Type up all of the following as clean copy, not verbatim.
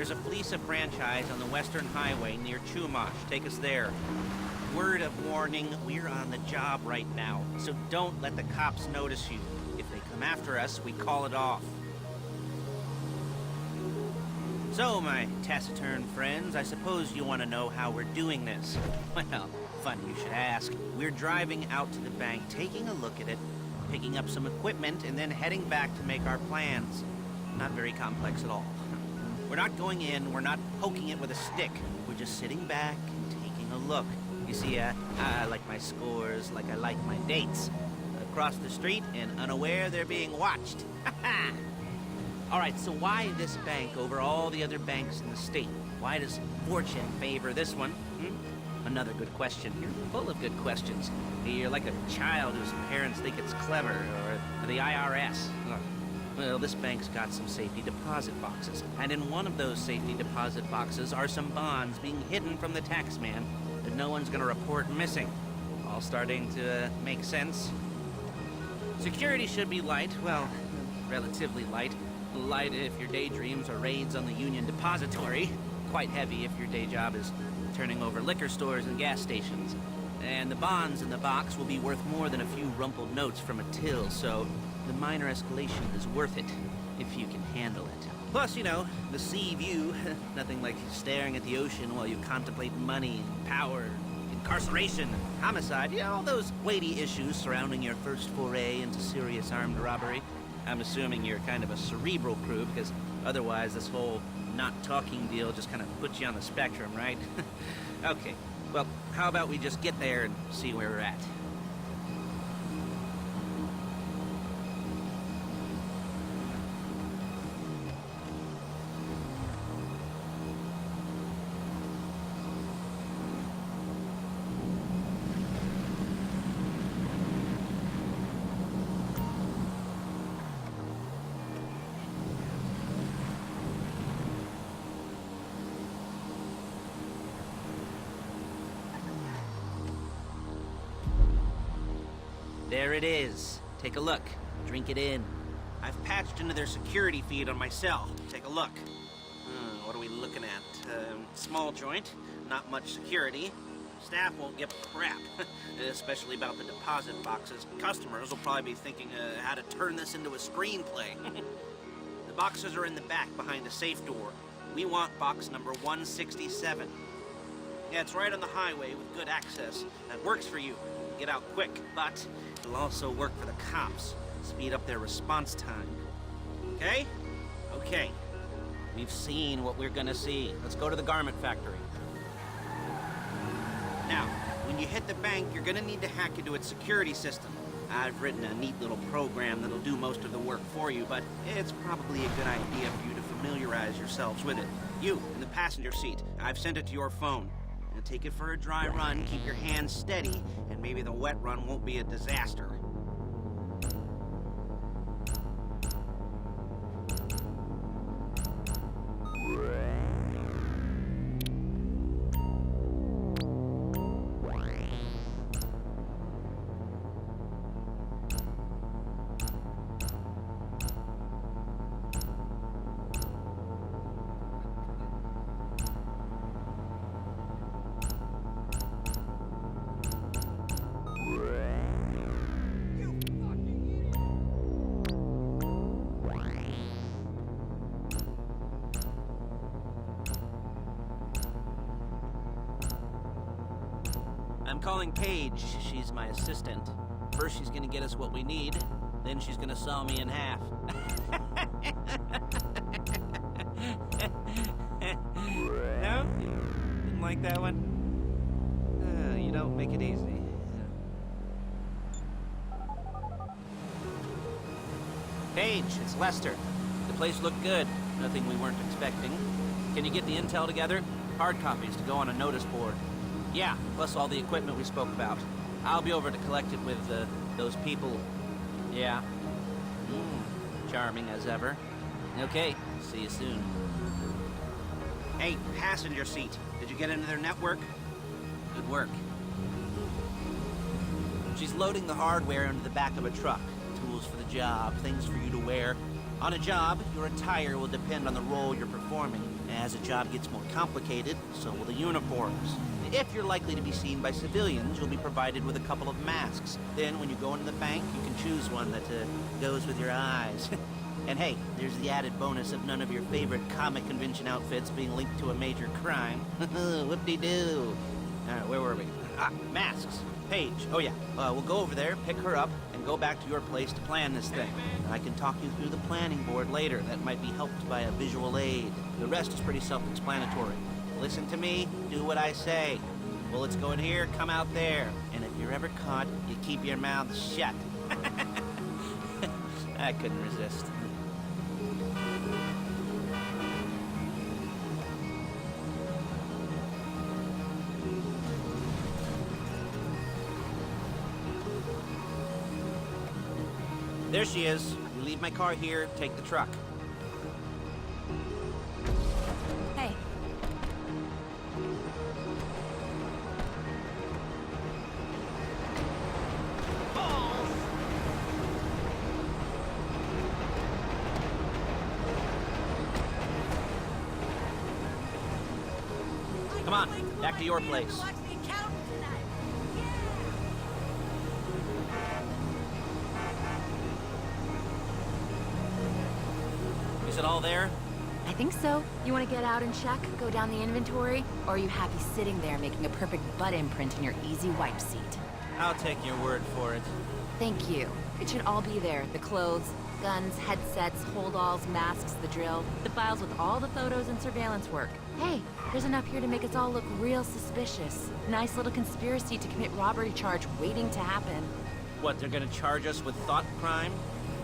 There's a Fleeca franchise on the Western Highway near Chumash. Take us there. Word of warning, we're on the job right now, so don't let the cops notice you. If they come after us, we call it off. So, my taciturn friends, I suppose you want to know how we're doing this. Well, funny you should ask. We're driving out to the bank, taking a look at it, picking up some equipment, and then heading back to make our plans. Not very complex at all. We're not going in, we're not poking it with a stick. We're just sitting back and taking a look. You see, I like my scores like I like my dates. Across the street and unaware they're being watched. All right, so why this bank over all the other banks in the state? Why does fortune favor this one? Another good question. You're full of good questions. You're like a child whose parents think it's clever, or the IRS. Well, this bank's got some safety deposit boxes, and in one of those safety deposit boxes are some bonds being hidden from the tax man that no one's gonna report missing. All starting to make sense? Security should be light, well, relatively light. Light if your daydreams are raids on the Union Depository. Quite heavy if your day job is turning over liquor stores and gas stations. And the bonds in the box will be worth more than a few rumpled notes from a till, so the minor escalation is worth it, if you can handle it. Plus, you know, the sea view, nothing like staring at the ocean while you contemplate money, power, incarceration, homicide, you know, all those weighty issues surrounding your first foray into serious armed robbery. I'm assuming you're kind of a cerebral crew, because otherwise this whole not talking deal just kind of puts you on the spectrum, right? Okay, well, how about we just get there and see where we're at? There it is. Take a look. Drink it in. I've patched into their security feed on my cell. Take a look. What are we looking at? Small joint, not much security. Staff won't give a crap, especially about the deposit boxes. Customers will probably be thinking how to turn this into a screenplay. The boxes are in the back behind a safe door. We want box number 167. Yeah, it's right on the highway with good access. That works for you. Get out quick, but it'll also work for the cops. Speed up their response time. Okay? Okay. We've seen what we're gonna see. Let's go to the garment factory. Now, when you hit the bank, you're gonna need to hack into its security system. I've written a neat little program that'll do most of the work for you, but it's probably a good idea for you to familiarize yourselves with it. You, in the passenger seat, I've sent it to your phone. Take it for a dry run, keep your hands steady, and maybe the wet run won't be a disaster. I'm calling Paige. She's my assistant. First she's gonna get us what we need, then she's gonna saw me in half. No? Didn't like that one? You don't make it easy. Paige, it's Lester. The place looked good. Nothing we weren't expecting. Can you get the intel together? Hard copies to go on a notice board. Yeah, plus all the equipment we spoke about. I'll be over to collect it with, those people. Yeah. Charming as ever. Okay, see you soon. Hey, passenger seat. Did you get into their network? Good work. She's loading the hardware into the back of a truck. Tools for the job, things for you to wear. On a job, your attire will depend on the role you're performing, As the job gets more complicated, so will the uniforms. If you're likely to be seen by civilians, you'll be provided with a couple of masks. Then, when you go into the bank, you can choose one that goes with your eyes. And hey, there's the added bonus of none of your favorite comic convention outfits being linked to a major crime. Whoop-de-doo. Where were we? Masks. Paige. Oh yeah, we'll go over there, pick her up, and go back to your place to plan this thing. I can talk you through the planning board later. That might be helped by a visual aid. The rest is pretty self-explanatory. Listen to me, do what I say. Bullets go in here, come out there. And if you're ever caught, you keep your mouth shut. I couldn't resist. There she is. You leave my car here, take the truck. Hey. Come on, back to your place. Is it all there? I think so. You want to get out and check, go down the inventory, or are you happy sitting there making a perfect butt imprint in your easy wipe seat? I'll take your word for it. Thank you. It should all be there. The clothes, guns, headsets, hold-alls, masks, the drill, the files with all the photos and surveillance work. Hey, there's enough here to make us all look real suspicious. Nice little conspiracy to commit robbery charge waiting to happen. What, they're gonna charge us with thought crime?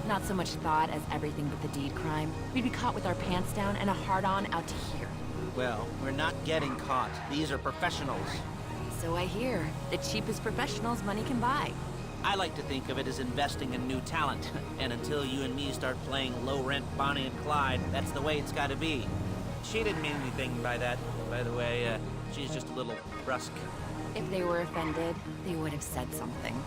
Not so much thought as everything but the deed crime. We'd be caught with our pants down and a hard-on out to here. Well, we're not getting caught. These are professionals. So I hear. The cheapest professionals money can buy. I like to think of it as investing in new talent. And until you and me start playing low-rent Bonnie and Clyde, that's the way it's gotta be. She didn't mean anything by that, by the way. She's just a little brusque. If they were offended, they would have said something.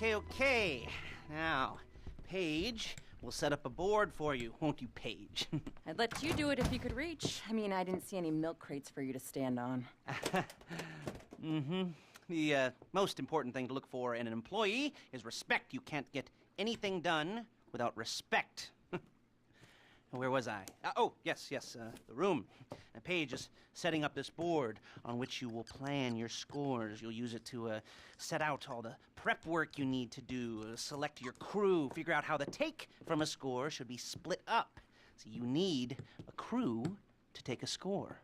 Okay. Now, Paige, we'll set up a board for you, won't you, Paige? I'd let you do it if you could reach. I mean, I didn't see any milk crates for you to stand on. The most important thing to look for in an employee is respect. You can't get anything done without respect. Where was I? Yes, the room. Paige is setting up this board on which you will plan your scores. You'll use it to set out all the prep work you need to do, select your crew, figure out how the take from a score should be split up. So you need a crew to take a score.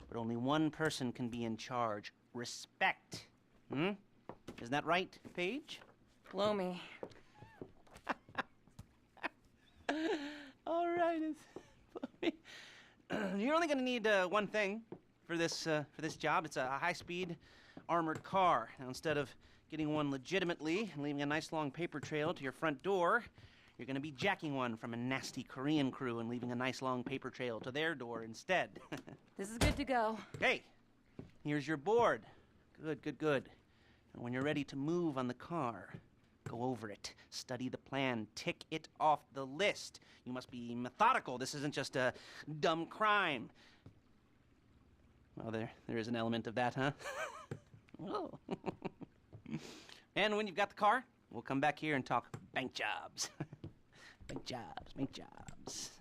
But only one person can be in charge. Respect. Isn't that right, Paige? Blow me. All right, you're only gonna need one thing for this job. It's a high-speed armored car. Now, instead of getting one legitimately and leaving a nice long paper trail to your front door, you're gonna be jacking one from a nasty Korean crew and leaving a nice long paper trail to their door instead. This is good to go. Okay, here's your board. Good. And when you're ready to move on the car, Go over it. Study the plan. Tick it off the list. You must be methodical. This isn't just a dumb crime. Well, there is an element of that, huh? Oh. And when you've got the car, we'll come back here and talk bank jobs. Bank jobs, bank jobs.